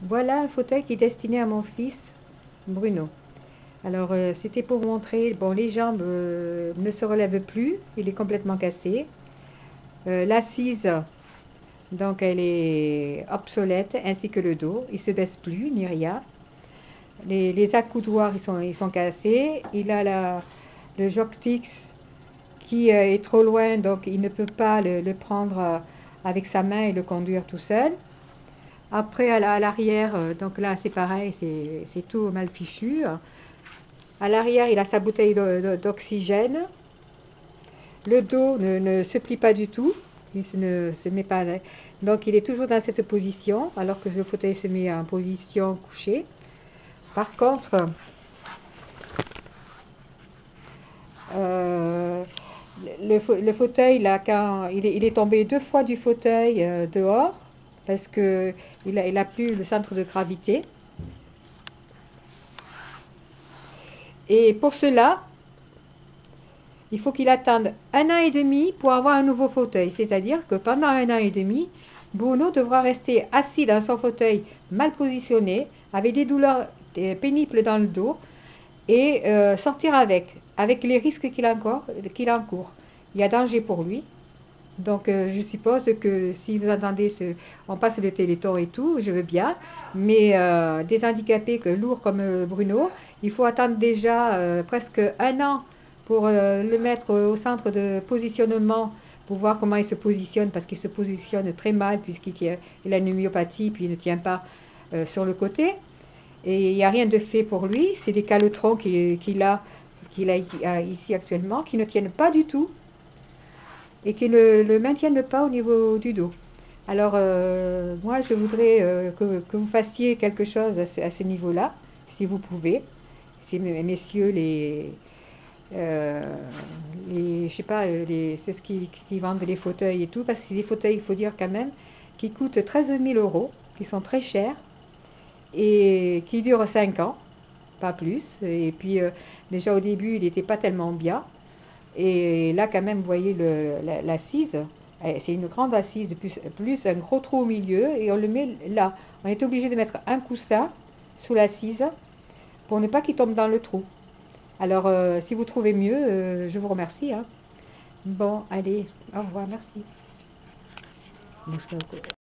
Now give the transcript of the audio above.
Voilà un fauteuil qui est destiné à mon fils Bruno. Alors c'était pour vous montrer, bon, les jambes ne se relèvent plus, il est complètement cassé. L'assise, donc elle est obsolète, ainsi que le dos, il se baisse plus ni rien. Les accoudoirs ils sont cassés. Il a le joystick qui est trop loin, donc il ne peut pas le prendre avec sa main et le conduire tout seul. Après, à l'arrière, donc là c'est pareil, c'est tout mal fichu. À l'arrière, il a sa bouteille d'oxygène. Le dos ne se plie pas du tout. Ne se met pas. Donc il est toujours dans cette position, alors que le fauteuil se met en position couchée. Par contre, euh, le fauteuil, là, quand il est tombé 2 fois du fauteuil dehors, parce que il a plus le centre de gravité. Et pour cela, il faut qu'il attende 1 an et demi pour avoir un nouveau fauteuil. C'est-à-dire que pendant 1 an et demi, Bruno devra rester assis dans son fauteuil mal positionné, avec des douleurs pénibles dans le dos, et sortir avec les risques qu'il encourt. Il y a danger pour lui. Donc je suppose que si vous entendez on passe le téléthon et tout, je veux bien, mais des handicapés lourds comme Bruno, il faut attendre déjà presque 1 an pour le mettre au centre de positionnement, pour voir comment il se positionne, parce qu'il se positionne très mal puisqu'il a une myopathie, puis il ne tient pas sur le côté. Et il n'y a rien de fait pour lui, c'est des calotrons qu'il a ici actuellement, qui ne tiennent pas du tout et qui ne le maintiennent pas au niveau du dos. Alors, moi, je voudrais que vous fassiez quelque chose à ce niveau-là, si vous pouvez. Si messieurs euh, je sais pas, c'est ce qui vendent les fauteuils et tout, parce que c'est des fauteuils, il faut dire quand même, qui coûtent 13 000 €, qui sont très chers et qui durent 5 ans, pas plus. Et puis, déjà au début, il n'était pas tellement bien. Et là, quand même, vous voyez l'assise, c'est une grande assise, plus un gros trou au milieu, et on le met là. On est obligé de mettre un coussin sous l'assise pour ne pas qu'il tombe dans le trou. Alors, si vous trouvez mieux, je vous remercie, hein. Bon, allez, au revoir, merci.